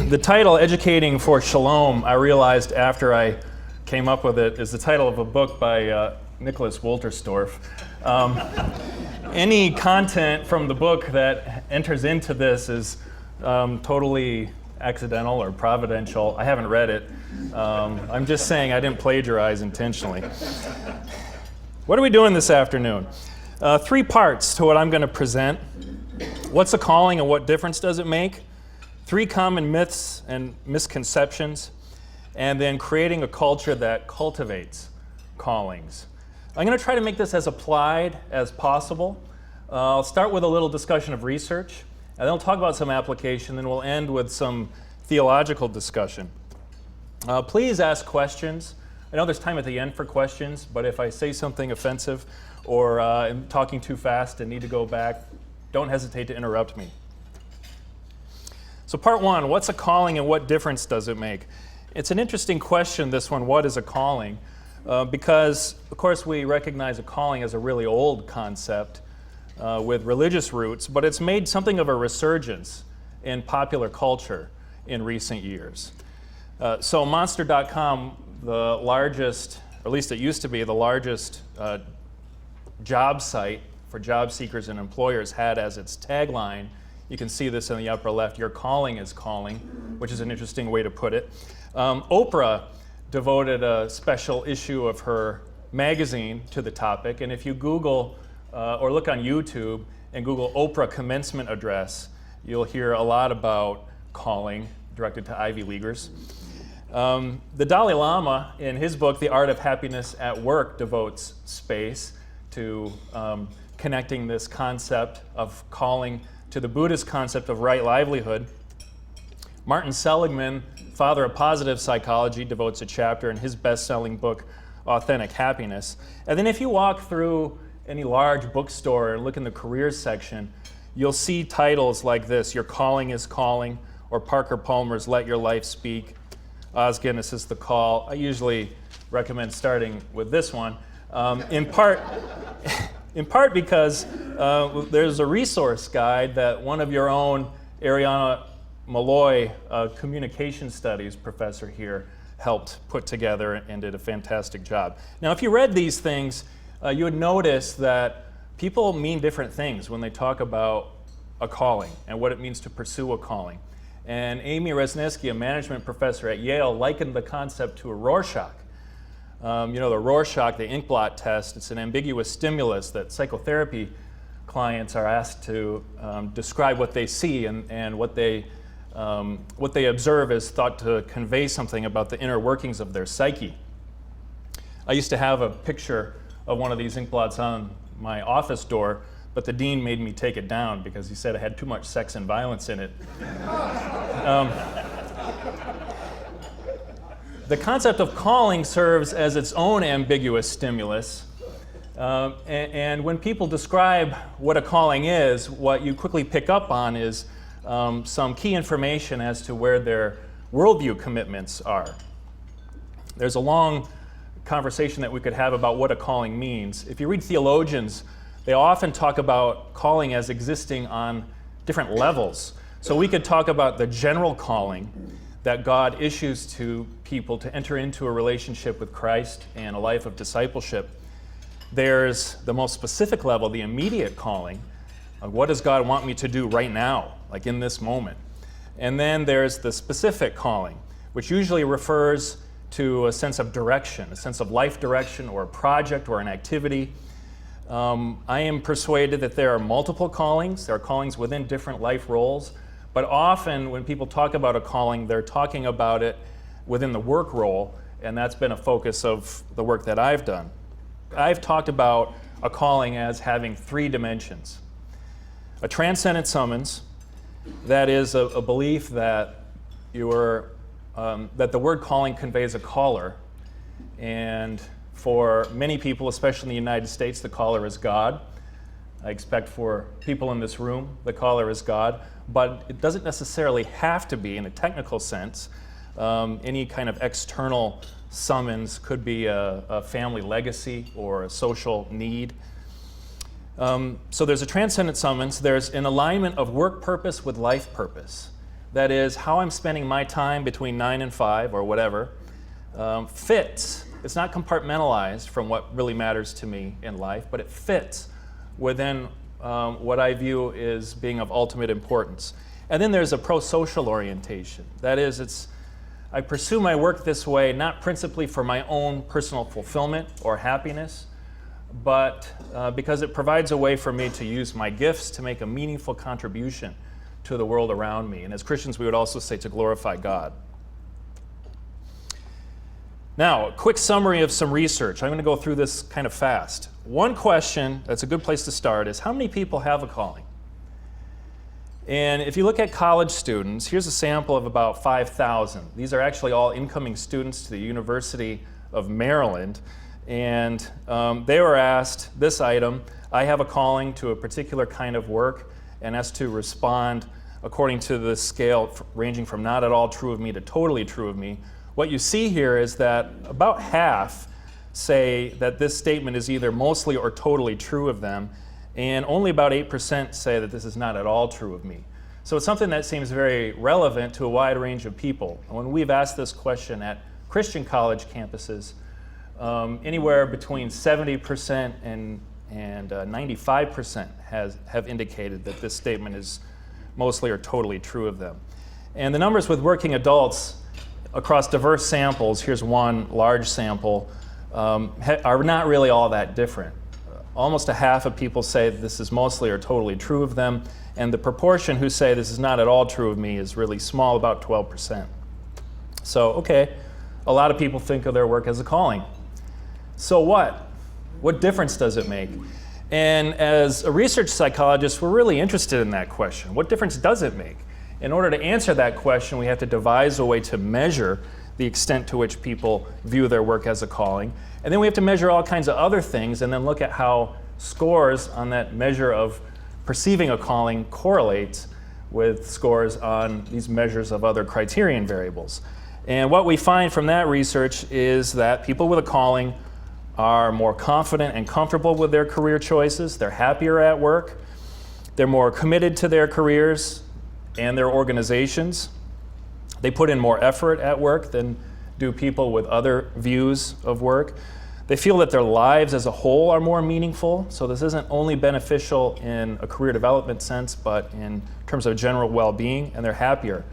The title, Educating for Shalom, I realized after I came up with it, is the title of a book by Nicholas Wolterstorff. Any content from the book that enters into this is totally accidental or providential. I haven't read it. I'm just saying I didn't plagiarize intentionally. What are we doing this afternoon? 3 parts to what I'm going to present. What's a calling and what difference does it make? 3 common myths and misconceptions, and then creating a culture that cultivates callings. I'm going to try to make this as applied as possible. I'll start with a little discussion of research, and then I'll talk about some application, then we'll end with some theological discussion. Please ask questions. I know there's time at the end for questions, but if I say something offensive or am talking too fast and need to go back, don't hesitate to interrupt me. So part 1, what's a calling and what difference does it make? It's an interesting question, this one, what is a calling? Because, of course, we recognize a calling as a really old concept with religious roots, but it's made something of a resurgence in popular culture in recent years. So Monster.com, the largest, or at least it used to be, the largest job site for job seekers and employers, had as its tagline, you can see this in the upper left, your calling is calling, which is an interesting way to put it. Oprah devoted a special issue of her magazine to the topic, and if you Google or look on YouTube and Google Oprah commencement address, you'll hear a lot about calling directed to Ivy Leaguers. The Dalai Lama, in his book, The Art of Happiness at Work, devotes space to connecting this concept of calling to the Buddhist concept of right livelihood. Martin Seligman, father of positive psychology, devotes a chapter in his best-selling book, Authentic Happiness. And then if you walk through any large bookstore and look in the careers section, you'll see titles like this, Your Calling is Calling, or Parker Palmer's Let Your Life Speak, Os Guinness's The Call. I usually recommend starting with this one, in part because there's a resource guide that one of your own, Ariana Malloy, communication studies professor here, helped put together and did a fantastic job. Now, if you read these things, you would notice that people mean different things when they talk about a calling and what it means to pursue a calling. And Amy Resniski, a management professor at Yale, likened the concept to a Rorschach. You know, the Rorschach, the inkblot test, it's an ambiguous stimulus that psychotherapy clients are asked to describe what they see, and what they observe is thought to convey something about the inner workings of their psyche. I used to have a picture of one of these inkblots on my office door, but the dean made me take it down because he said it had too much sex and violence in it. The concept of calling serves as its own ambiguous stimulus. And when people describe what a calling is, what you quickly pick up on is some key information as to where their worldview commitments are. There's a long conversation that we could have about what a calling means. If you read theologians, they often talk about calling as existing on different levels. So we could talk about the general calling that God issues to people to enter into a relationship with Christ and a life of discipleship. There's the most specific level, the immediate calling, of what does God want me to do right now, like in this moment. And then there's the specific calling, which usually refers to a sense of direction, a sense of life direction or a project or an activity. I am persuaded that there are multiple callings. There are callings within different life roles. But often when people talk about a calling, they're talking about it within the work role, and that's been a focus of the work that I've done. I've talked about a calling as having 3 dimensions. A transcendent summons, that is a belief that that the word calling conveys a caller, and for many people, especially in the United States, the caller is God. I expect for people in this room, the caller is God, but it doesn't necessarily have to be in a technical sense. Any kind of external summons could be a family legacy or a social need. So there's a transcendent summons. There's an alignment of work purpose with life purpose. that is, how I'm spending my time between 9 and 5 or whatever, fits. It's not compartmentalized from what really matters to me in life, but it fits within what I view as being of ultimate importance. And then there's a pro-social orientation. That is, I pursue my work this way not principally for my own personal fulfillment or happiness, but because it provides a way for me to use my gifts to make a meaningful contribution to the world around me. And as Christians, we would also say to glorify God. Now, a quick summary of some research. I'm going to go through this kind of fast. One question that's a good place to start is, how many people have a calling? And if you look at college students, here's a sample of about 5,000. These are actually all incoming students to the University of Maryland. And they were asked this item: I have a calling to a particular kind of work, and asked to respond according to the scale ranging from not at all true of me to totally true of me. What you see here is that about half say that this statement is either mostly or totally true of them, and only about 8% say that this is not at all true of me. So it's something that seems very relevant to a wide range of people. When we've asked this question at Christian college campuses, anywhere between 70% and 95% have indicated that this statement is mostly or totally true of them. And the numbers with working adults across diverse samples, here's one large sample, are not really all that different. Almost a half of people say that this is mostly or totally true of them, and the proportion who say this is not at all true of me is really small, about 12%. So, okay, a lot of people think of their work as a calling. So what? What difference does it make? And as a research psychologist, we're really interested in that question. What difference does it make? In order to answer that question, we have to devise a way to measure the extent to which people view their work as a calling. And then we have to measure all kinds of other things and then look at how scores on that measure of perceiving a calling correlates with scores on these measures of other criterion variables. And what we find from that research is that people with a calling are more confident and comfortable with their career choices. They're happier at work. They're more committed to their careers and their organizations. They put in more effort at work than do people with other views of work. They feel that their lives as a whole are more meaningful. So this isn't only beneficial in a career development sense, but in terms of general well-being, and they're happier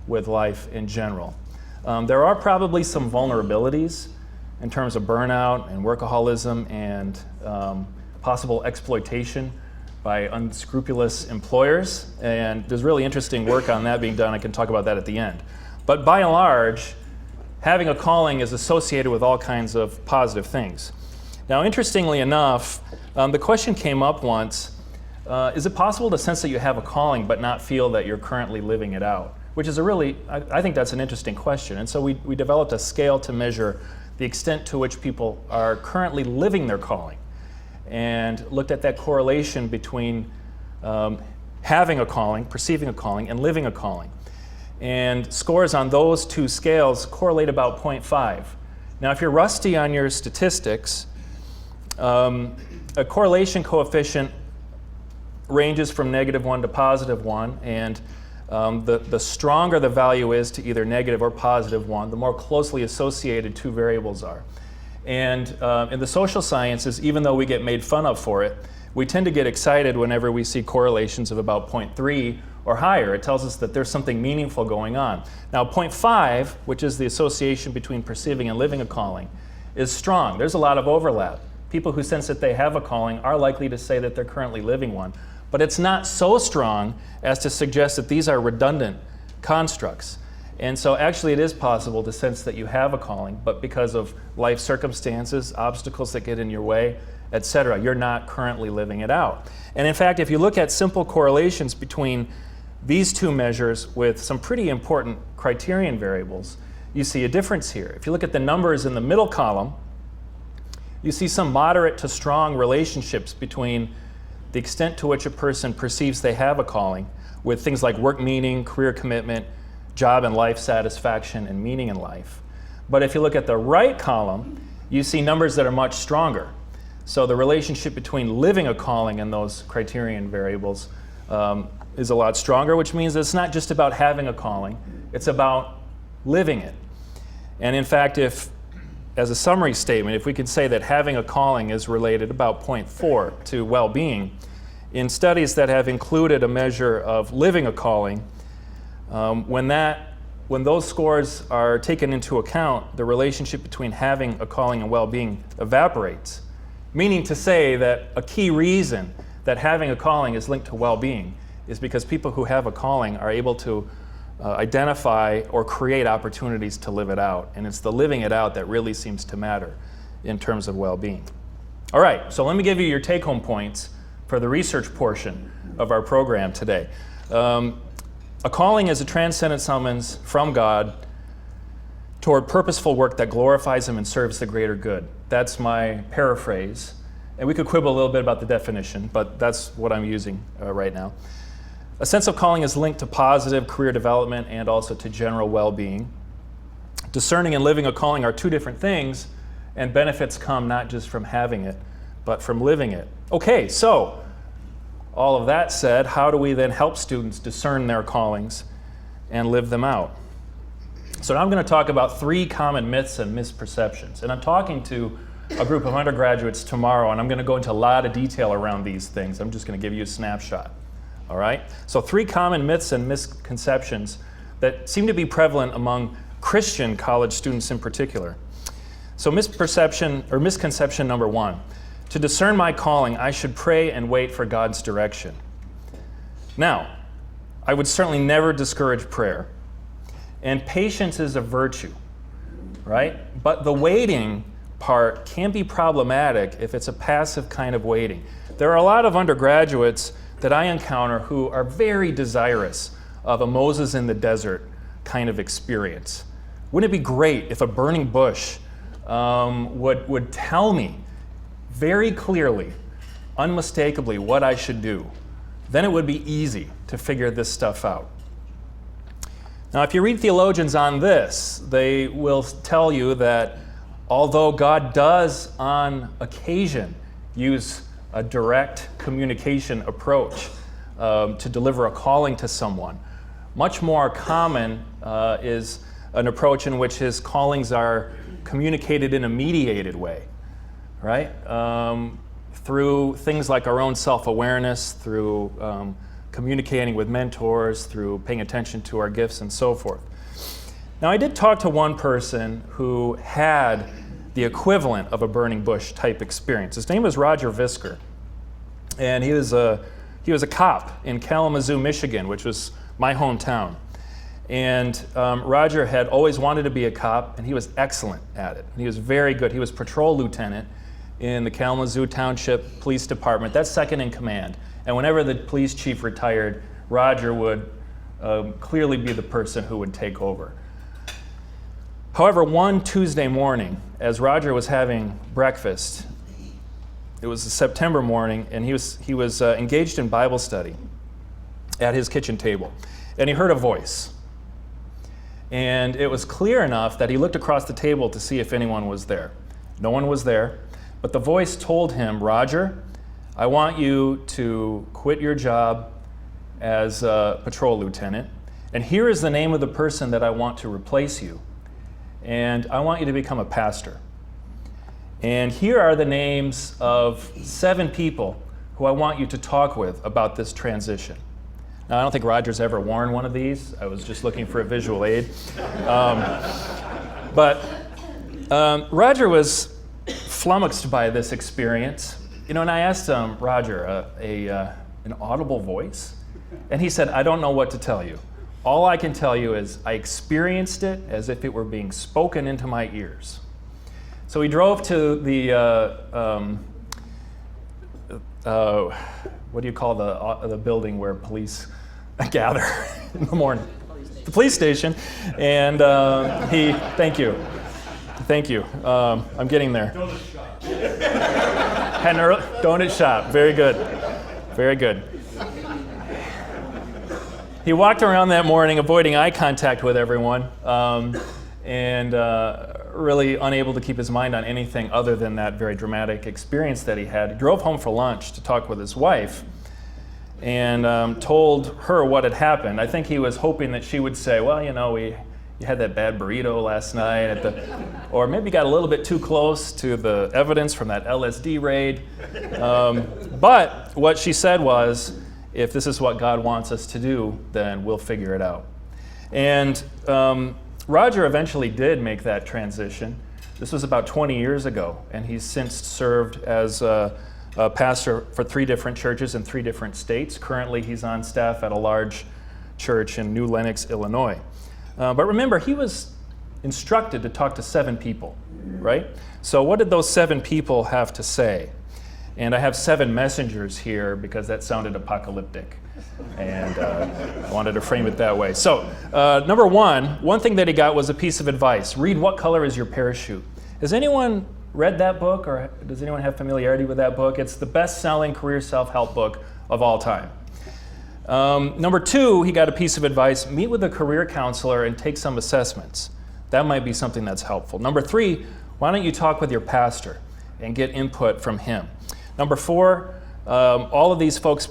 with life in general. There are probably some vulnerabilities in terms of burnout and workaholism and possible exploitation by unscrupulous employers. And there's really interesting work on that being done. I can talk about that at the end. But by and large, having a calling is associated with all kinds of positive things. Now, interestingly enough, the question came up once, is it possible to sense that you have a calling but not feel that you're currently living it out? Which is I think that's an interesting question. And so we developed a scale to measure the extent to which people are currently living their calling, and looked at that correlation between having a calling, perceiving a calling, and living a calling. And scores on those two scales correlate about 0.5. Now, if you're rusty on your statistics, a correlation coefficient ranges from -1 to +1, and the stronger the value is to either negative or +1, the more closely associated two variables are. And in the social sciences, even though we get made fun of for it, we tend to get excited whenever we see correlations of about 0.3 or higher. It tells us that there's something meaningful going on. Now, 0.5, which is the association between perceiving and living a calling, is strong. There's a lot of overlap. People who sense that they have a calling are likely to say that they're currently living one. But it's not so strong as to suggest that these are redundant constructs. And so actually it is possible to sense that you have a calling, but because of life circumstances, obstacles that get in your way, etc., you're not currently living it out. And in fact, if you look at simple correlations between these two measures with some pretty important criterion variables, you see a difference here. If you look at the numbers in the middle column, you see some moderate to strong relationships between the extent to which a person perceives they have a calling with things like work meaning, career commitment, job and life satisfaction, and meaning in life. But if you look at the right column, you see numbers that are much stronger. So the relationship between living a calling and those criterion variables is a lot stronger, which means it's not just about having a calling, it's about living it. And in fact, if, as a summary statement, if we could say that having a calling is related about 0.4 to well-being, in studies that have included a measure of living a calling, when those scores are taken into account, the relationship between having a calling and well-being evaporates. Meaning to say that a key reason that having a calling is linked to well-being is because people who have a calling are able to identify or create opportunities to live it out. And it's the living it out that really seems to matter in terms of well-being. All right, so let me give you your take-home points for the research portion of our program today. A calling is a transcendent summons from God toward purposeful work that glorifies Him and serves the greater good. That's my paraphrase. And we could quibble a little bit about the definition, but that's what I'm using right now. A sense of calling is linked to positive career development and also to general well-being. Discerning and living a calling are two different things, and benefits come not just from having it, but from living it. Okay, so all of that said, how do we then help students discern their callings and live them out? So now I'm going to talk about 3 common myths and misperceptions. And I'm talking to a group of undergraduates tomorrow, and I'm going to go into a lot of detail around these things. I'm just going to give you a snapshot. All right? So 3 common myths and misconceptions that seem to be prevalent among Christian college students in particular. So misconception number 1. To discern my calling, I should pray and wait for God's direction. Now, I would certainly never discourage prayer. And patience is a virtue, right? But the waiting part can be problematic if it's a passive kind of waiting. There are a lot of undergraduates that I encounter who are very desirous of a Moses in the desert kind of experience. Wouldn't it be great if a burning bush would tell me very clearly, unmistakably, what I should do? Then it would be easy to figure this stuff out. Now, if you read theologians on this, they will tell you that although God does on occasion use a direct communication approach to deliver a calling to someone, much more common is an approach in which his callings are communicated in a mediated way, right? Through things like our own self-awareness, through communicating with mentors, through paying attention to our gifts and so forth. Now, I did talk to one person who had the equivalent of a burning bush type experience. His name was Roger Visker, and he was a cop in Kalamazoo, Michigan, which was my hometown. And Roger had always wanted to be a cop, and he was excellent at it. He was very good. He was patrol lieutenant in the Kalamazoo Township Police Department. That's second in command. And whenever the police chief retired, Roger would clearly be the person who would take over. However, one Tuesday morning, as Roger was having breakfast, it was a September morning, and he was engaged in Bible study at his kitchen table, and he heard a voice. And it was clear enough that he looked across the table to see if anyone was there. No one was there, but the voice told him, "Roger, I want you to quit your job as a patrol lieutenant, and here is the name of the person that I want to replace you. And I want you to become a pastor. And here are the names of 7 people who I want you to talk with about this transition." Now, I don't think Roger's ever worn one of these. I was just looking for a visual aid. But Roger was flummoxed by this experience. And I asked him, "Roger, an audible voice?" And he said, "I don't know what to tell you. All I can tell you is I experienced it as if it were being spoken into my ears." So he drove to the, what do you call the building where police gather in the morning? The police station. And thank you. I'm getting there. Donut shop. Had an early donut shop. Very good. Very good. He walked around that morning avoiding eye contact with everyone and really unable to keep his mind on anything other than that very dramatic experience that he had. He drove home for lunch to talk with his wife. and told her what had happened. I think he was hoping that she would say, well, you had that bad burrito last night, or maybe got a little bit too close to the evidence from that LSD raid. But what she said was, if this is what God wants us to do, then we'll figure it out. And Roger eventually did make that transition. This was about 20 years ago, and he's since served as a pastor for 3 different churches in 3 different states. Currently, he's on staff at a large church in New Lenox, Illinois. But remember, he was instructed to talk to 7 people, right? So what did those 7 people have to say? And I have 7 messengers here because that sounded apocalyptic. And I wanted to frame it that way. So number one thing that he got was a piece of advice. Read What Color Is Your Parachute? Has anyone read that book, or does anyone have familiarity with that book? It's the best-selling career self-help book of all time. Number 2, he got a piece of advice. Meet with a career counselor and take some assessments. That might be something that's helpful. Number 3, why don't you talk with your pastor and get input from him? Number 4, all of these folks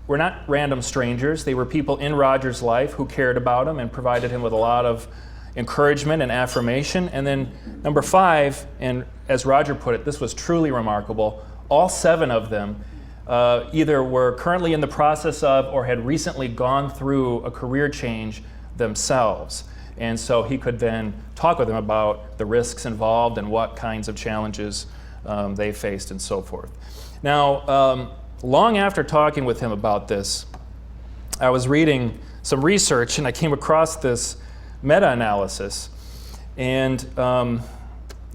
were not random strangers. They were people in Roger's life who cared about him and provided him with a lot of encouragement and affirmation. And then number 5, and as Roger put it, this was truly remarkable, all 7 of them either were currently in the process of or had recently gone through a career change themselves. And so he could then talk with them about the risks involved and what kinds of challenges they faced and so forth. Now, long after talking with him about this, I was reading some research and I came across this meta-analysis. And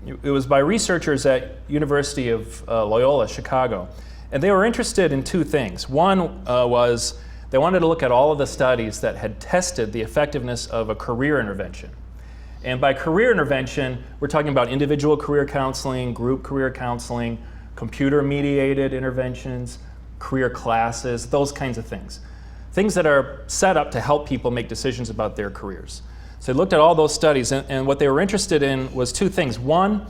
it was by researchers at University of Loyola, Chicago. And they were interested in 2 things. One was they wanted to look at all of the studies that had tested the effectiveness of a career intervention. And by career intervention, we're talking about individual career counseling, group career counseling, computer-mediated interventions, career classes, those kinds of things. Things that are set up to help people make decisions about their careers. So they looked at all those studies, and what they were interested in was 2 things. One,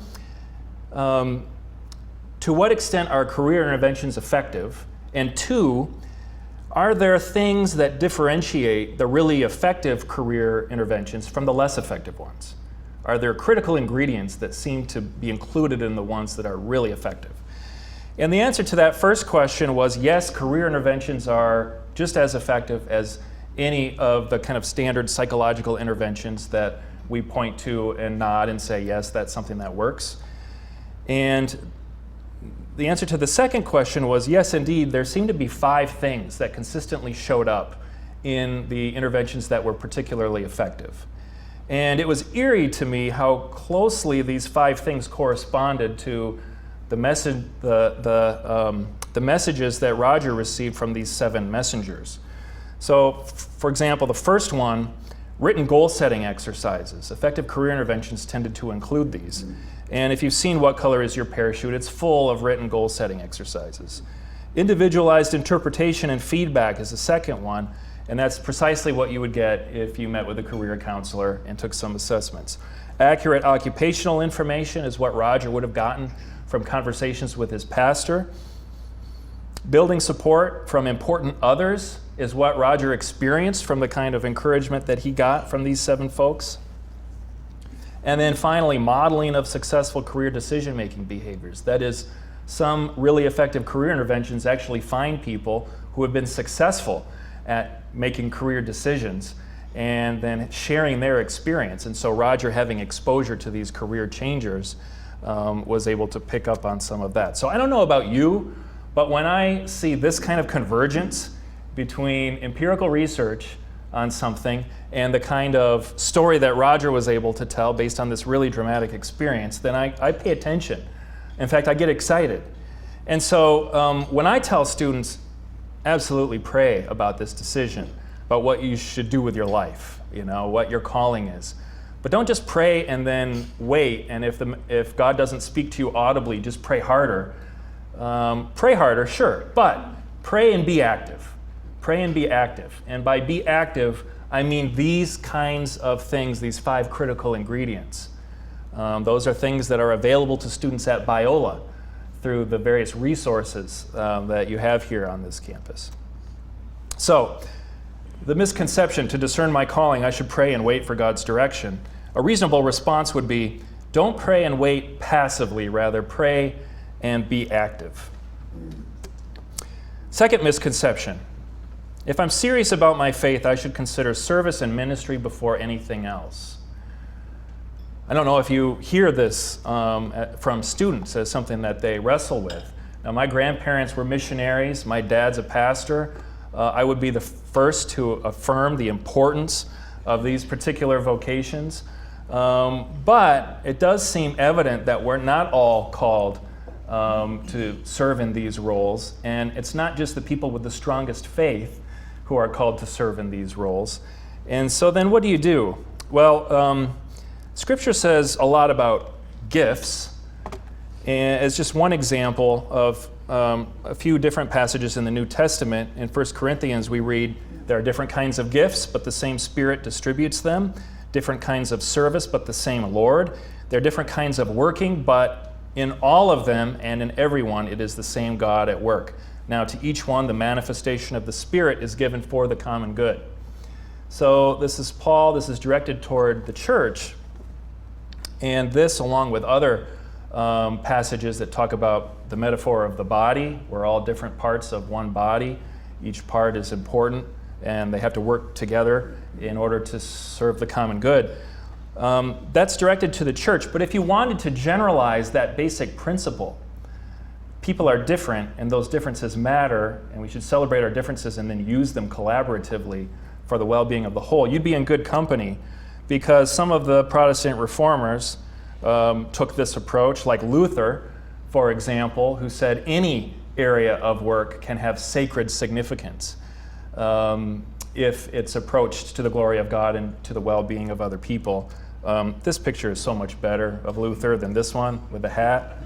to what extent are career interventions effective? And 2, are there things that differentiate the really effective career interventions from the less effective ones? Are there critical ingredients that seem to be included in the ones that are really effective? And the answer to that first question was yes, career interventions are just as effective as any of the kind of standard psychological interventions that we point to and nod and say, yes, that's something that works. And the answer to the second question was, yes, indeed, there seemed to be 5 things that consistently showed up in the interventions that were particularly effective. And it was eerie to me how closely these 5 things corresponded to the messages that Roger received from these 7 messengers. So, for example, the first one, written goal-setting exercises. Effective career interventions tended to include these. And if you've seen What Color Is Your Parachute, it's full of written goal-setting exercises. Individualized interpretation and feedback is the second one, and that's precisely what you would get if you met with a career counselor and took some assessments. Accurate occupational information is what Roger would have gotten from conversations with his pastor. Building support from important others is what Roger experienced from the kind of encouragement that he got from these 7 folks. And then finally, modeling of successful career decision-making behaviors. That is, some really effective career interventions actually find people who have been successful at making career decisions and then sharing their experience. And so Roger, having exposure to these career changers, was able to pick up on some of that. So I don't know about you, but when I see this kind of convergence between empirical research on something and the kind of story that Roger was able to tell based on this really dramatic experience, then I pay attention. In fact, I get excited. And so when I tell students, absolutely pray about this decision, about what you should do with your life, what your calling is. But don't just pray and then wait, and if God doesn't speak to you audibly, just pray harder. Pray harder, sure, but pray and be active. Pray and be active. And by be active, I mean these kinds of things, these 5 critical ingredients. Those are things that are available to students at Biola through the various resources that you have here on this campus. So, the misconception, to discern my calling, I should pray and wait for God's direction. A reasonable response would be, don't pray and wait passively, rather pray and be active. Second misconception, if I'm serious about my faith, I should consider service and ministry before anything else. I don't know if you hear this from students as something that they wrestle with. Now, my grandparents were missionaries. My dad's a pastor. I would be the first to affirm the importance of these particular vocations. But it does seem evident that we're not all called to serve in these roles. And it's not just the people with the strongest faith who are called to serve in these roles. And so then what do you do? Well, Scripture says a lot about gifts. And as just one example of a few different passages in the New Testament, in 1 Corinthians we read, there are different kinds of gifts, but the same Spirit distributes them. Different kinds of service, but the same Lord. There are different kinds of working, but in all of them and in everyone, it is the same God at work. Now, to each one, the manifestation of the Spirit is given for the common good. So this is Paul. This is directed toward the church. And this, along with other passages that talk about the metaphor of the body, we're all different parts of one body. Each part is important, and they have to work together in order to serve the common good. That's directed to the church. But if you wanted to generalize that basic principle, people are different, and those differences matter, and we should celebrate our differences and then use them collaboratively for the well-being of the whole, you'd be in good company, because some of the Protestant reformers took this approach, like Luther, for example, who said any area of work can have sacred significance if it's approached to the glory of God and to the well-being of other people. This picture is so much better of Luther than this one with the hat.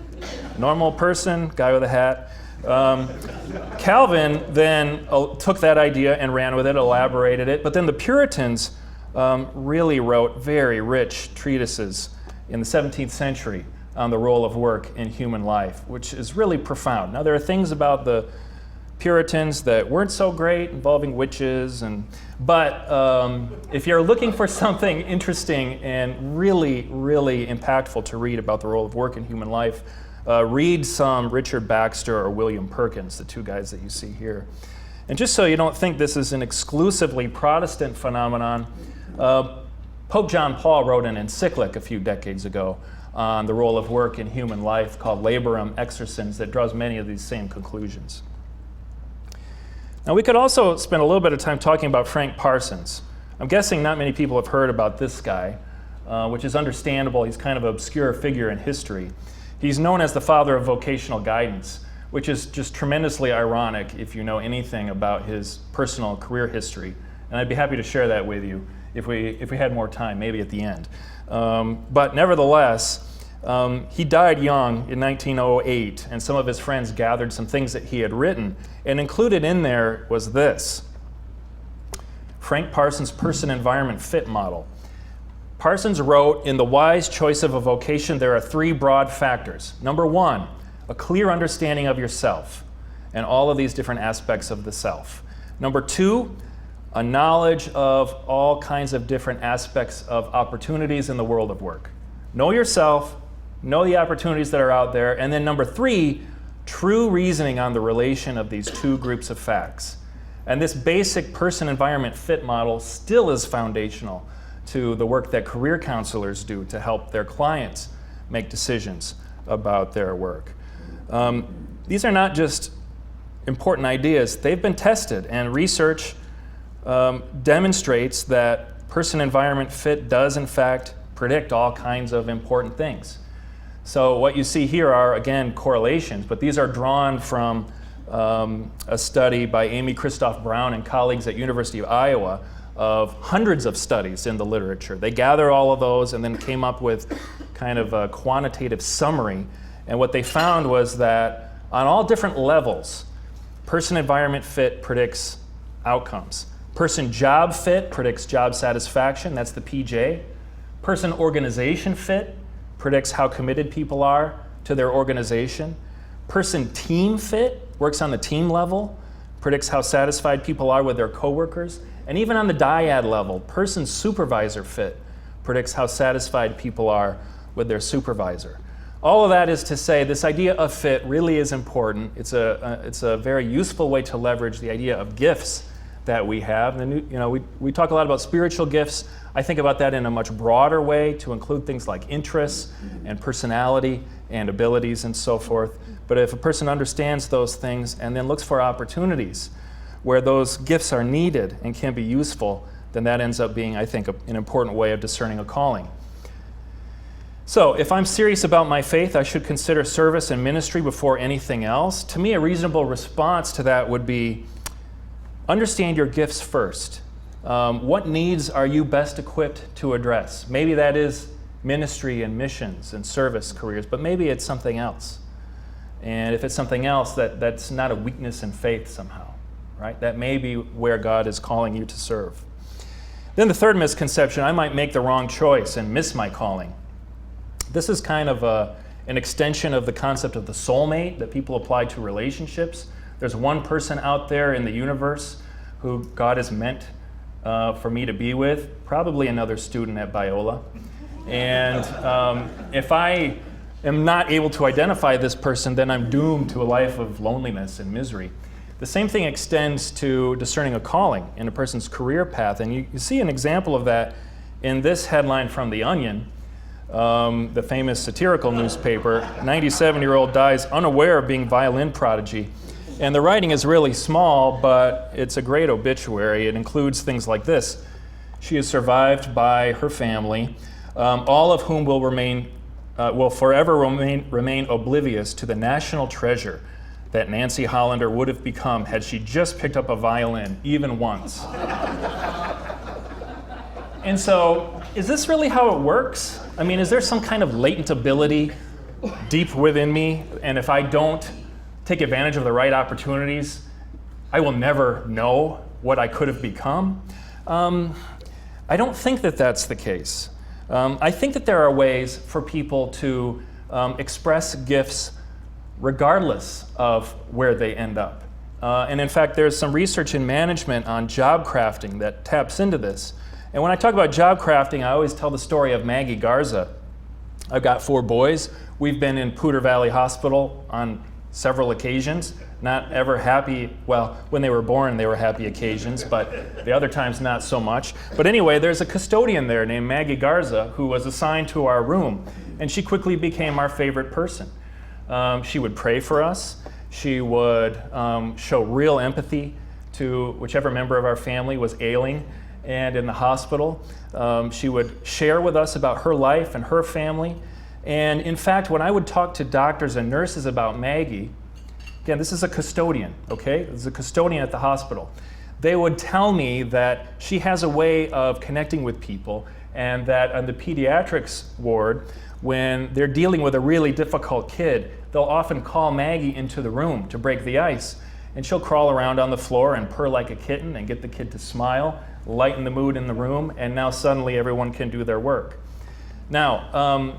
Normal person, guy with a hat. Calvin then took that idea and ran with it, elaborated it, but then the Puritans really wrote very rich treatises in the 17th century on the role of work in human life, which is really profound. Now, there are things about the Puritans that weren't so great, involving witches, but if you're looking for something interesting and really, really impactful to read about the role of work in human life, read some Richard Baxter or William Perkins, the two guys that you see here. And just so you don't think this is an exclusively Protestant phenomenon, Pope John Paul wrote an encyclic a few decades ago on the role of work in human life called Laborum Exercens that draws many of these same conclusions. Now, we could also spend a little bit of time talking about Frank Parsons. I'm guessing not many people have heard about this guy, which is understandable. He's kind of an obscure figure in history. He's known as the father of vocational guidance, which is just tremendously ironic if you know anything about his personal career history. And I'd be happy to share that with you if we had more time, maybe at the end. But nevertheless, he died young in 1908, and some of his friends gathered some things that he had written, and included in there was this: Frank Parsons' Person-Environment Fit Model. Parsons wrote, in the wise choice of a vocation, there are three broad factors. Number one, a clear understanding of yourself and all of these different aspects of the self. Number two, a knowledge of all kinds of different aspects of opportunities in the world of work. Know yourself, know the opportunities that are out there, and then number three, true reasoning on the relation of these two groups of facts. And this basic person-environment fit model still is foundational to the work that career counselors do to help their clients make decisions about their work. These are not just important ideas. They've been tested, and research demonstrates that person-environment fit does, in fact, predict all kinds of important things. So what you see here are, again, correlations, but these are drawn from a study by Amy Christoph Brown and colleagues at University of Iowa of hundreds of studies in the literature. They gathered all of those and then came up with kind of a quantitative summary. And what they found was that on all different levels, person-environment fit predicts outcomes. Person-job fit predicts job satisfaction, that's the PJ. Person-organization fit predicts how committed people are to their organization. Person-team fit works on the team level predicts how satisfied people are with their coworkers. And even on the dyad level, person-supervisor fit predicts how satisfied people are with their supervisor. All of that is to say this idea of fit really is important. It's a very useful way to leverage the idea of gifts that we have. And we talk a lot about spiritual gifts. I think about that in a much broader way to include things like interests and personality and abilities and so forth. But if a person understands those things and then looks for opportunities where those gifts are needed and can be useful, then that ends up being, I think, an important way of discerning a calling. So, if I'm serious about my faith, I should consider service and ministry before anything else. To me, a reasonable response to that would be, understand your gifts first. What needs are you best equipped to address? Maybe that is ministry and missions and service careers, but maybe it's something else. And if it's something else, that's not a weakness in faith somehow, right? That may be where God is calling you to serve. Then the third misconception, I might make the wrong choice and miss my calling. This is kind of an extension of the concept of the soulmate that people apply to relationships. There's one person out there in the universe who God has meant for me to be with, probably another student at Biola. And if I am not able to identify this person, then I'm doomed to a life of loneliness and misery. The same thing extends to discerning a calling in a person's career path. And you see an example of that in this headline from The Onion, the famous satirical newspaper. 97-year-old dies unaware of being violin prodigy. And the writing is really small, but it's a great obituary. It includes things like this. She is survived by her family, all of whom will forever remain oblivious to the national treasure that Nancy Hollander would have become had she just picked up a violin even once. And so, is this really how it works? I mean, is there some kind of latent ability deep within me, and if I don't take advantage of the right opportunities, I will never know what I could have become? I don't think that that's the case. I think that there are ways for people to express gifts regardless of where they end up. And in fact, there's some research in management on job crafting that taps into this. And when I talk about job crafting, I always tell the story of Maggie Garza. I've got 4 boys. We've been in Poudre Valley Hospital on several occasions, not ever happy. Well, when they were born, they were happy occasions, but the other times not so much. But anyway, there's a custodian there named Maggie Garza who was assigned to our room, and she quickly became our favorite person. She would pray for us. She would show real empathy to whichever member of our family was ailing and in the hospital. She would share with us about her life and her family. And in fact, when I would talk to doctors and nurses about Maggie, again, this is a custodian, okay? This is a custodian at the hospital. They would tell me that she has a way of connecting with people, and that on the pediatrics ward, when they're dealing with a really difficult kid, they'll often call Maggie into the room to break the ice. And she'll crawl around on the floor and purr like a kitten and get the kid to smile, lighten the mood in the room, and now suddenly everyone can do their work. Now,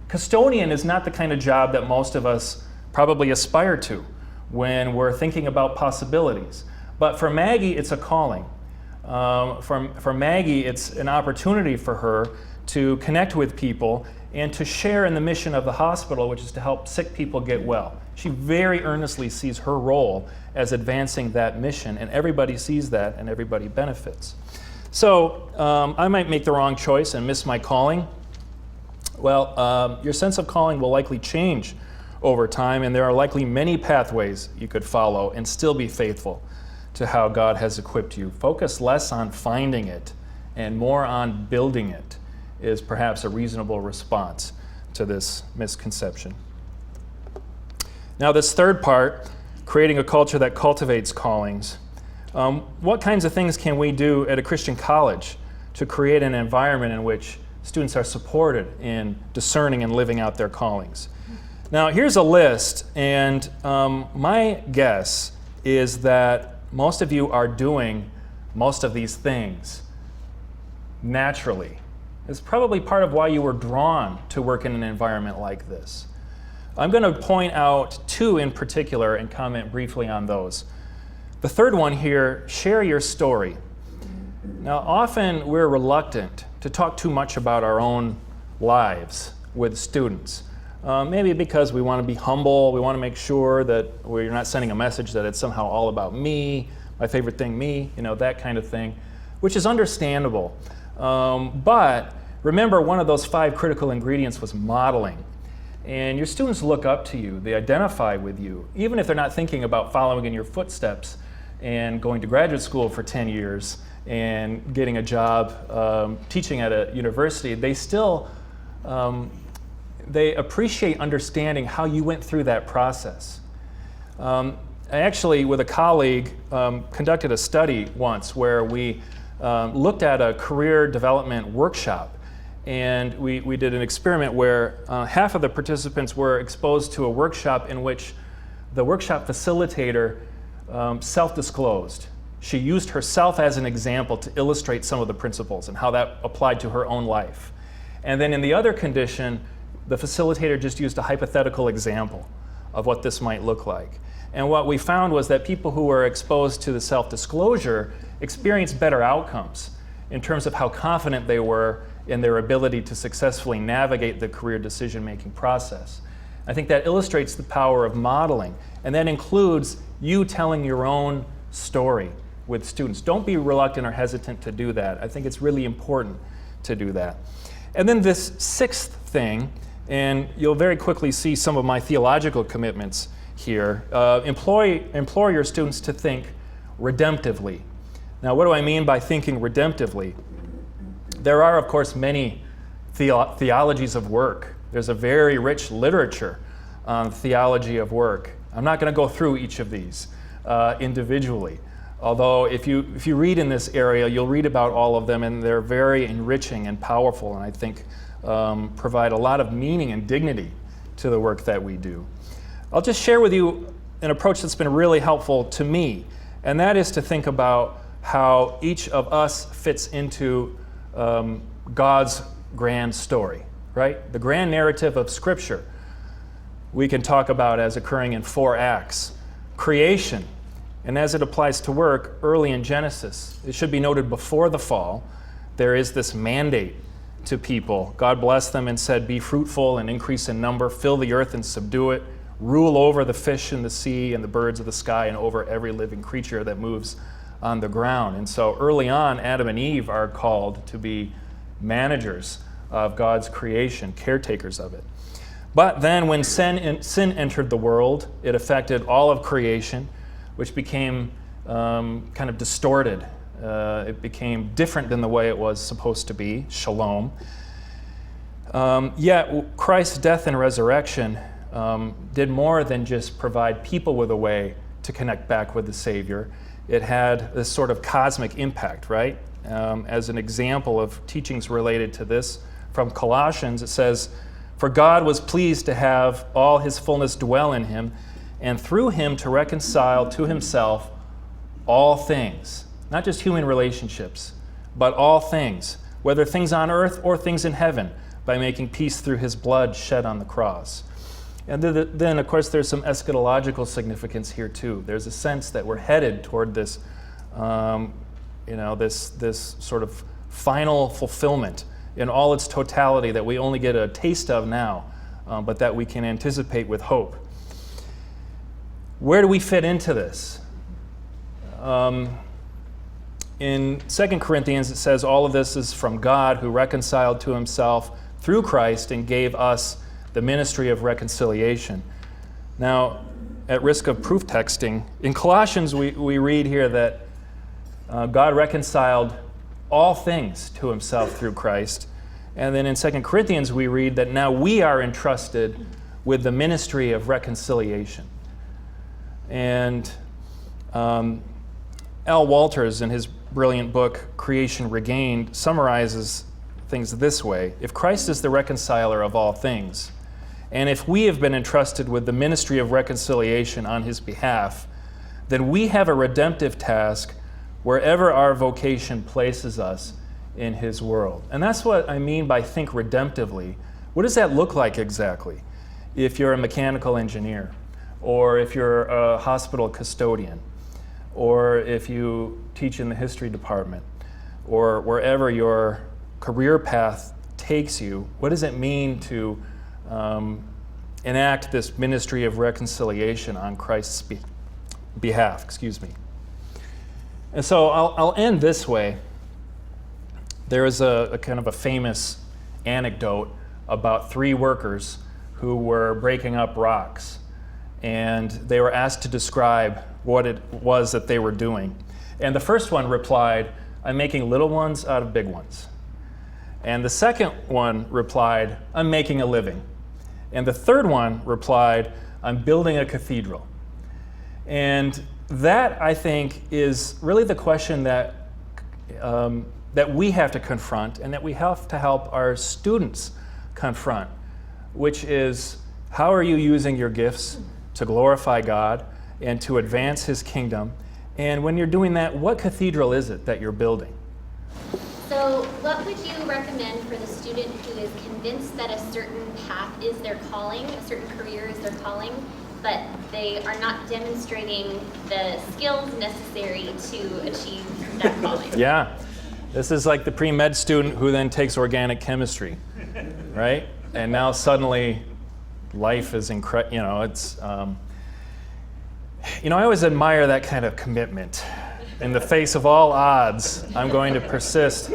custodian is not the kind of job that most of us probably aspire to when we're thinking about possibilities. But for Maggie, it's a calling. For Maggie, it's an opportunity for her to connect with people and to share in the mission of the hospital, which is to help sick people get well. She very earnestly sees her role as advancing that mission, and everybody sees that and everybody benefits. So I might make the wrong choice and miss my calling. Well, your sense of calling will likely change over time, and there are likely many pathways you could follow and still be faithful to how God has equipped you. Focus less on finding it and more on building it is perhaps a reasonable response to this misconception. Now, this third part, creating a culture that cultivates callings. What kinds of things can we do at a Christian college to create an environment in which students are supported in discerning and living out their callings? Now, here's a list, and my guess is that most of you are doing most of these things naturally. It's probably part of why you were drawn to work in an environment like this. I'm going to point out 2 in particular and comment briefly on those. The third one here, share your story. Now, often we're reluctant to talk too much about our own lives with students. Maybe because we want to be humble, we want to make sure that we're not sending a message that it's somehow all about me, my favorite thing, me, that kind of thing, which is understandable. But remember, one of those 5 critical ingredients was modeling. And your students look up to you, they identify with you, even if they're not thinking about following in your footsteps and going to graduate school for 10 years and getting a job teaching at a university. They still they appreciate understanding how you went through that process. I actually, with a colleague, conducted a study once where we looked at a career development workshop. And we did an experiment where half of the participants were exposed to a workshop in which the workshop facilitator self-disclosed. She used herself as an example to illustrate some of the principles and how that applied to her own life. And then in the other condition, the facilitator just used a hypothetical example of what this might look like. And what we found was that people who were exposed to the self-disclosure experienced better outcomes in terms of how confident they were in their ability to successfully navigate the career decision-making process. I think that illustrates the power of modeling, and that includes you telling your own story with students. Don't be reluctant or hesitant to do that. I think it's really important to do that. And then this 6th thing, and you'll very quickly see some of my theological commitments here, implore your students to think redemptively. Now, what do I mean by thinking redemptively? There are, of course, many theologies of work. There's a very rich literature on theology of work. I'm not going to go through each of these individually. Although if you read in this area, you'll read about all of them, and they're very enriching and powerful, and I think provide a lot of meaning and dignity to the work that we do. I'll just share with you an approach that's been really helpful to me, and that is to think about how each of us fits into God's grand story, right? The grand narrative of Scripture we can talk about as occurring in 4 acts. Creation, and as it applies to work, early in Genesis, it should be noted before the fall, there is this mandate to people. God blessed them and said, "Be fruitful and increase in number, fill the earth and subdue it, rule over the fish in the sea and the birds of the sky and over every living creature that moves on the ground." And so early on, Adam and Eve are called to be managers of God's creation, caretakers of it. But then when sin entered the world, it affected all of creation, which became kind of distorted. It became different than the way it was supposed to be, Shalom. Yet Christ's death and resurrection did more than just provide people with a way to connect back with the Savior. It had this sort of cosmic impact, right? As an example of teachings related to this, from Colossians, it says, "For God was pleased to have all his fullness dwell in him, and through him to reconcile to himself all things," not just human relationships, but all things, whether things on earth or things in heaven, by making peace through his blood shed on the cross. And then, of course, there's some eschatological significance here too. There's a sense that we're headed toward this, this sort of final fulfillment in all its totality that we only get a taste of now, but that we can anticipate with hope. Where do we fit into this? In 2 Corinthians, it says, "All of this is from God, who reconciled to himself through Christ and gave us the ministry of reconciliation." Now, at risk of proof texting, in Colossians we read here that God reconciled all things to himself through Christ. And then in 2 Corinthians we read that now we are entrusted with the ministry of reconciliation. And Al Walters, in his brilliant book, Creation Regained, summarizes things this way: if Christ is the reconciler of all things, and if we have been entrusted with the ministry of reconciliation on his behalf, then we have a redemptive task wherever our vocation places us in his world. And that's what I mean by think redemptively. What does that look like exactly? If you're a mechanical engineer, or if you're a hospital custodian, or if you teach in the history department, or wherever your career path takes you, what does it mean to enact this ministry of reconciliation on Christ's behalf? Excuse me. And so I'll end this way. There is a kind of a famous anecdote about 3 workers who were breaking up rocks, and they were asked to describe what it was that they were doing. And the first one replied, "I'm making little ones out of big ones." And the second one replied, "I'm making a living." And the third one replied, "I'm building a cathedral." And that, I think, is really the question that that we have to confront and that we have to help our students confront, which is, how are you using your gifts to glorify God and to advance His kingdom? And when you're doing that, what cathedral is it that you're building? So what would you recommend for the student who is convinced that a certain path is their calling, a certain career is their calling, but they are not demonstrating the skills necessary to achieve that calling? Yeah. This is like the pre-med student who then takes organic chemistry, right? And now suddenly life is incredible. You know, it's, I always admire that kind of commitment. In the face of all odds, I'm going to persist.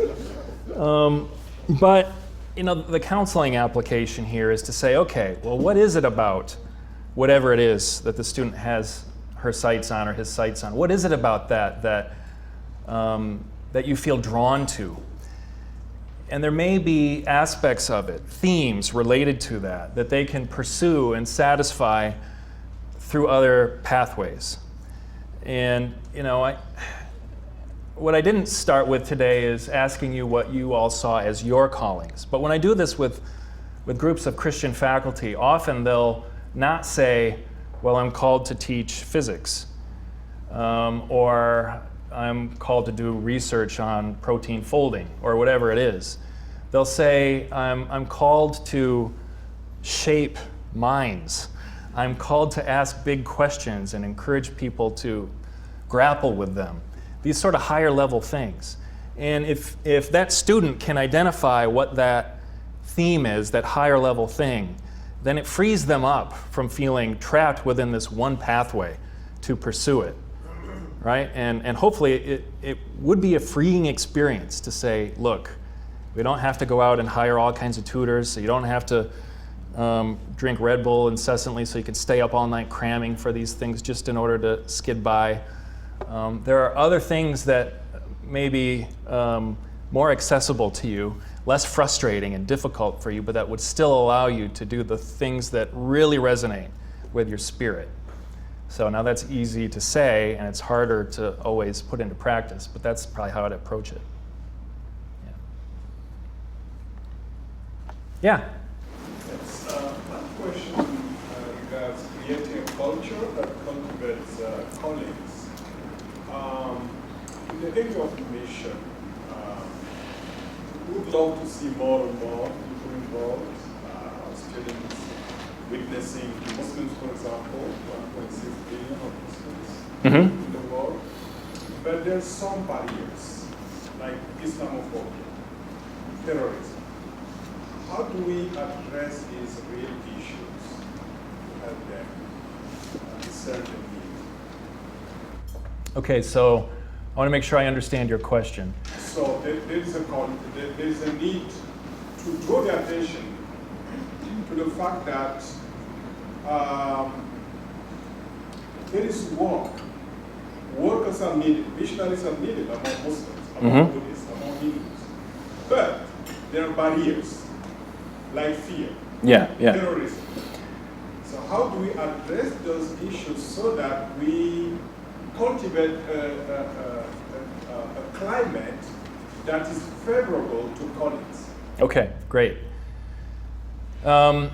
But, the counseling application here is to say, okay, well, what is it about whatever it is that the student has her sights on or his sights on? What is it about that you feel drawn to? And there may be aspects of it, themes related to that they can pursue and satisfy through other pathways. And, what I didn't start with today is asking you what you all saw as your callings. But when I do this with groups of Christian faculty, often they'll not say, well, I'm called to teach physics, or I'm called to do research on protein folding, or whatever it is. They'll say, I'm called to shape minds. I'm called to ask big questions and encourage people to grapple with them. These sort of higher level things. And if that student can identify what that theme is, that higher level thing, then it frees them up from feeling trapped within this one pathway to pursue it, right? And hopefully it would be a freeing experience to say, look, we don't have to go out and hire all kinds of tutors, so you don't have to drink Red Bull incessantly so you can stay up all night cramming for these things just in order to skid by. There are other things that may be more accessible to you, less frustrating and difficult for you, but that would still allow you to do the things that really resonate with your spirit. So now that's easy to say, and it's harder to always put into practice, but that's probably how I'd approach it. Yeah? Yes, my question regards creating a culture that cultivates callings. In the area of mission, we would love to see more and more people involved, students witnessing Muslims, for example, 1.6 billion of Muslims in the world. But there's some barriers, like Islamophobia, terrorism. How do we address these real issues to help them discern the need? Okay, so I want to make sure I understand your question. So there is a need to draw the attention to the fact that there is work. Workers are needed, missionaries are needed among Muslims, among Buddhists, among Hindus. But there are barriers, like fear, terrorism. So how do we address those issues so that we cultivate a climate that is favorable to callings? Okay, great. I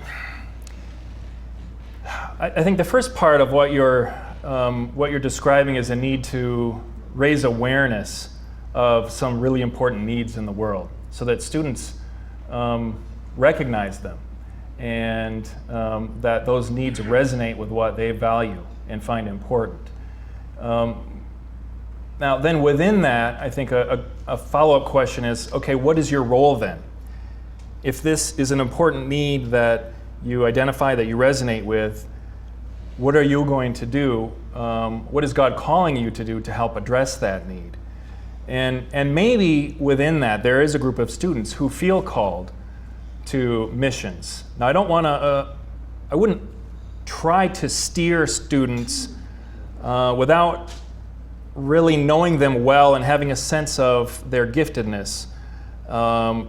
think the first part of what you're describing is a need to raise awareness of some really important needs in the world, so that students recognize them, and that those needs resonate with what they value and find important. Now, then within that, I think a follow-up question is, okay, what is your role then? If this is an important need that you identify, that you resonate with, what are you going to do? What is God calling you to do to help address that need? And maybe within that, there is a group of students who feel called to missions. Now, I wouldn't try to steer students without really knowing them well and having a sense of their giftedness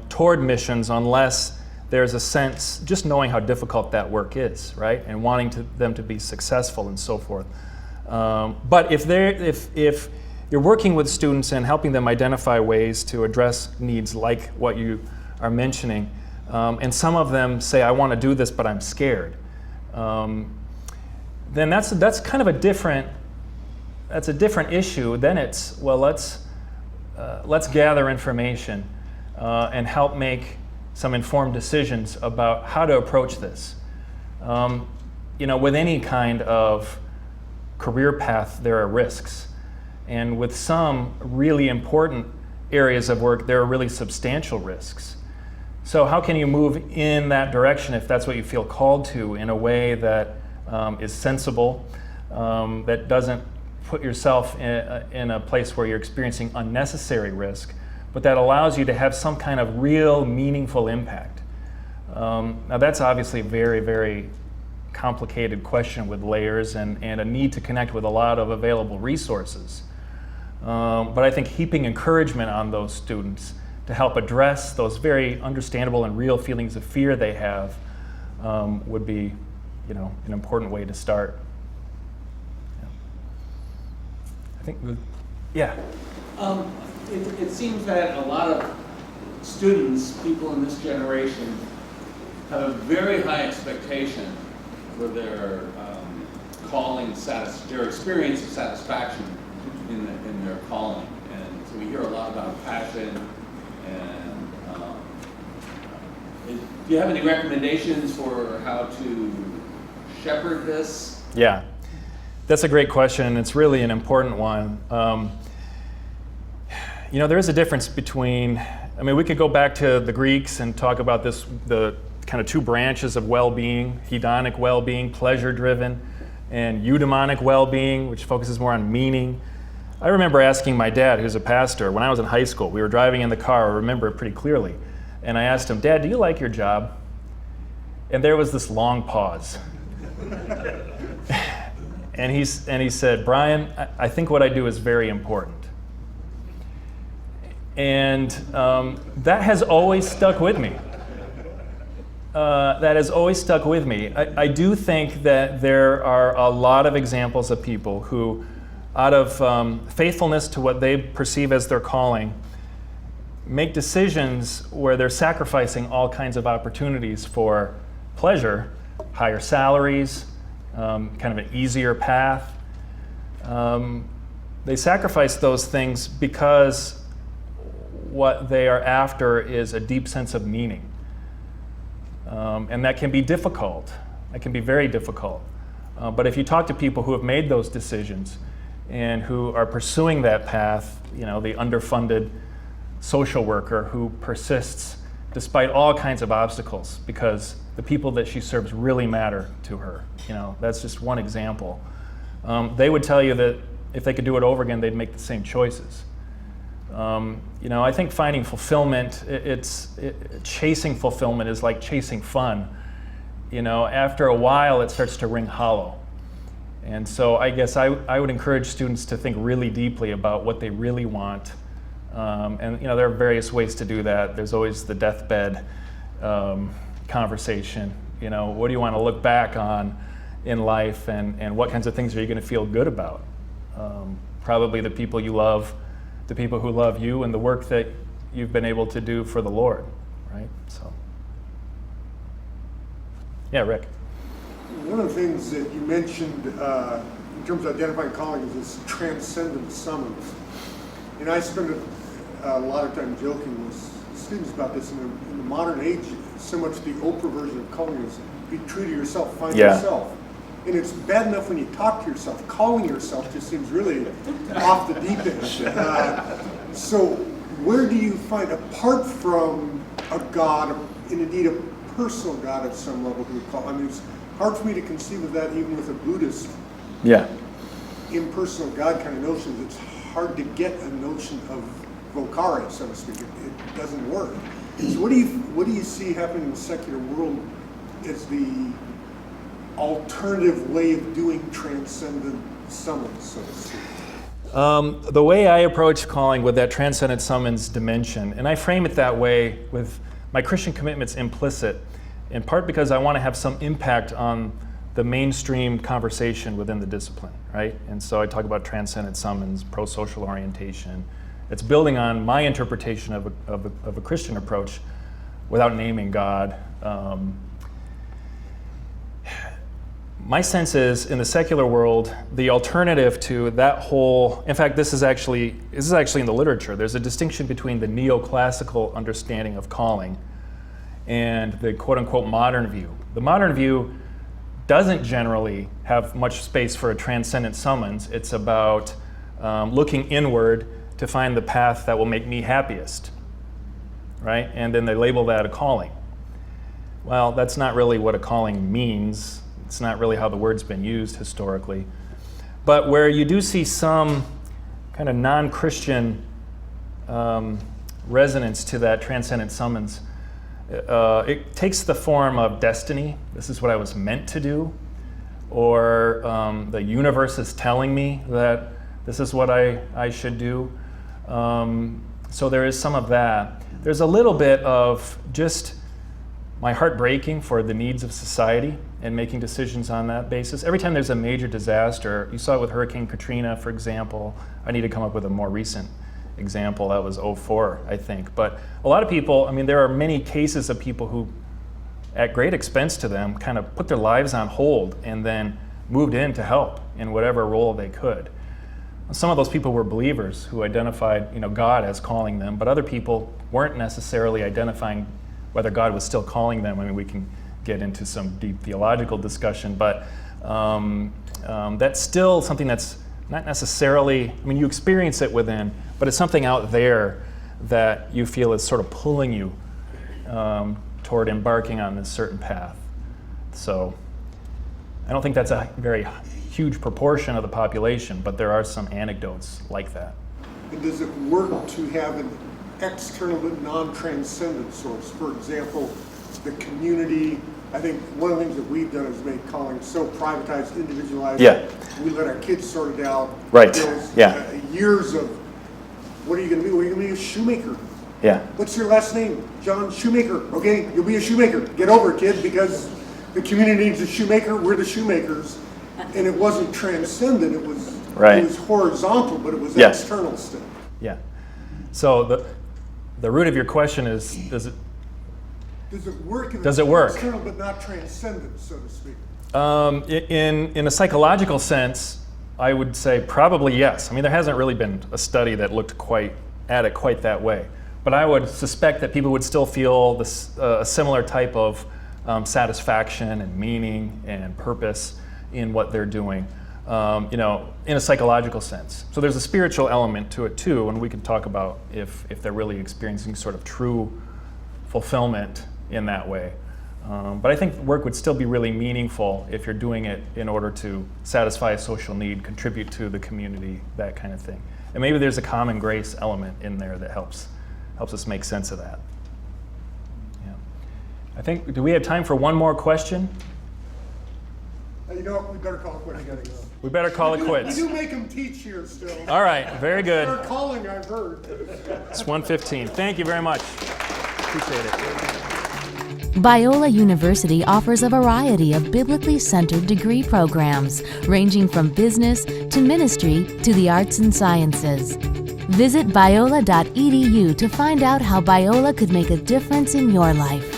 toward missions, unless there's a sense, just knowing how difficult that work is, right? And wanting them to be successful and so forth. But if you're working with students and helping them identify ways to address needs like what you are mentioning, and some of them say, I want to do this, but I'm scared, then that's kind of a different issue. Then it's, well, let's gather information and help make some informed decisions about how to approach this. With any kind of career path, there are risks. And with some really important areas of work, there are really substantial risks. So how can you move in that direction if that's what you feel called to, in a way that is sensible, that doesn't put yourself in a place where you're experiencing unnecessary risk, but that allows you to have some kind of real meaningful impact? Now that's obviously a very, very complicated question with layers and a need to connect with a lot of available resources. But I think heaping encouragement on those students to help address those very understandable and real feelings of fear they have would be, an important way to start. Yeah. I think, yeah. It seems that a lot of students, people in this generation, have a very high expectation for their calling, their experience of satisfaction in their calling. And so we hear a lot about passion. And do you have any recommendations for how to shepherd this? Yeah, that's a great question, and it's really an important one. There is a difference between, we could go back to the Greeks and talk about the kind of two branches of well-being: hedonic well-being, pleasure-driven, and eudaimonic well-being, which focuses more on meaning. I remember asking my dad, who's a pastor, when I was in high school. We were driving in the car, I remember it pretty clearly, and I asked him, Dad, do you like your job? And there was this long pause. and he said, Bryan, I think what I do is very important. And that has always stuck with me. I do think that there are a lot of examples of people who, out of faithfulness to what they perceive as their calling, make decisions where they're sacrificing all kinds of opportunities for pleasure, higher salaries, kind of an easier path. They sacrifice those things because what they are after is a deep sense of meaning. And that can be difficult. That can be very difficult. But if you talk to people who have made those decisions and who are pursuing that path, the underfunded social worker who persists despite all kinds of obstacles because the people that she serves really matter to her. That's just one example. They would tell you that if they could do it over again, they'd make the same choices. I think finding fulfillment, chasing fulfillment is like chasing fun. After a while, it starts to ring hollow. And so I guess I would encourage students to think really deeply about what they really want. And there are various ways to do that. There's always the deathbed conversation. What do you want to look back on in life, and what kinds of things are you going to feel good about? Probably the people you love, the people who love you, and the work that you've been able to do for the Lord, right? So, yeah, Rick. One of the things that you mentioned in terms of identifying calling is this transcendent summons. I spend a lot of time joking with students about this. In the modern age, so much the Oprah version of calling is be true to yourself, find yourself. And it's bad enough when you talk to yourself. Calling yourself just seems really off the deep end. So where do you find, apart from a God, and indeed a personal God at some level who would call, I mean, it's hard for me to conceive of that even with a Buddhist Yeah. impersonal God kind of notions. It's hard to get a notion of vocare, so to speak. It doesn't work. So what do you see happening in the secular world as the alternative way of doing transcendent summons, so to speak? The way I approach calling with that transcendent summons dimension, and I frame it that way with my Christian commitments implicit, in part because I want to have some impact on the mainstream conversation within the discipline, right? And so I talk about transcendent summons, pro-social orientation. It's building on my interpretation of a Christian approach without naming God. My sense is, in the secular world, the alternative to that whole, in fact, this is actually in the literature. There's a distinction between the neoclassical understanding of calling and the quote-unquote modern view. The modern view doesn't generally have much space for a transcendent summons. It's about looking inward to find the path that will make me happiest, right? And then they label that a calling. Well, that's not really what a calling means. It's not really how the word's been used historically. But where you do see some kind of non-Christian resonance to that transcendent summons, it takes the form of destiny. This is what I was meant to do. Or the universe is telling me that this is what I should do. So there is some of that. There's a little bit of just my heart breaking for the needs of society and making decisions on that basis. Every time there's a major disaster, you saw it with Hurricane Katrina, for example. I need to come up with a more recent example. That was 2004, I think. But a lot of people, I mean, there are many cases of people who, at great expense to them, kind of put their lives on hold and then moved in to help in whatever role they could. Some of those people were believers who identified, God as calling them, but other people weren't necessarily identifying whether God was still calling them. I mean, we can get into some deep theological discussion, but that's still something that's not necessarily, I mean, you experience it within, but it's something out there that you feel is sort of pulling you toward embarking on this certain path. So I don't think that's a very huge proportion of the population, but there are some anecdotes like that. And does it work to have an external non-transcendent source? For example, the community. I think one of the things that we've done is make calling so privatized, individualized. Yeah. We let our kids sort it out. Right. There's, Yeah. Years of, what are you going to be? Well, you're going to be a shoemaker. Yeah. What's your last name? John Shoemaker. Okay, you'll be a shoemaker. Get over it, kid, because the community needs a shoemaker. We're the shoemakers. And it wasn't transcendent. It was Right. It was horizontal, but it was Yes. external still. Yeah. So the root of your question is, does it work? If Does it's it work? External, but not transcendent, so to speak. in a psychological sense, I would say probably yes. I mean, there hasn't really been a study that looked quite that way. But I would suspect that people would still feel this, a similar type of satisfaction and meaning and purpose in what they're doing, in a psychological sense. So there's a spiritual element to it too, and we can talk about if they're really experiencing sort of true fulfillment in that way. But I think work would still be really meaningful if you're doing it in order to satisfy a social need, contribute to the community, that kind of thing. And maybe there's a common grace element in there that helps us make sense of that. Yeah. I think, do we have time for one more question? You know what? We better call it quits. I gotta go. We better call it quits. We do make them teach here still. All right, very good. They're calling, I've heard. It's 1:15. Thank you very much. Appreciate it. Biola University offers a variety of biblically centered degree programs, ranging from business to ministry to the arts and sciences. Visit biola.edu to find out how Biola could make a difference in your life.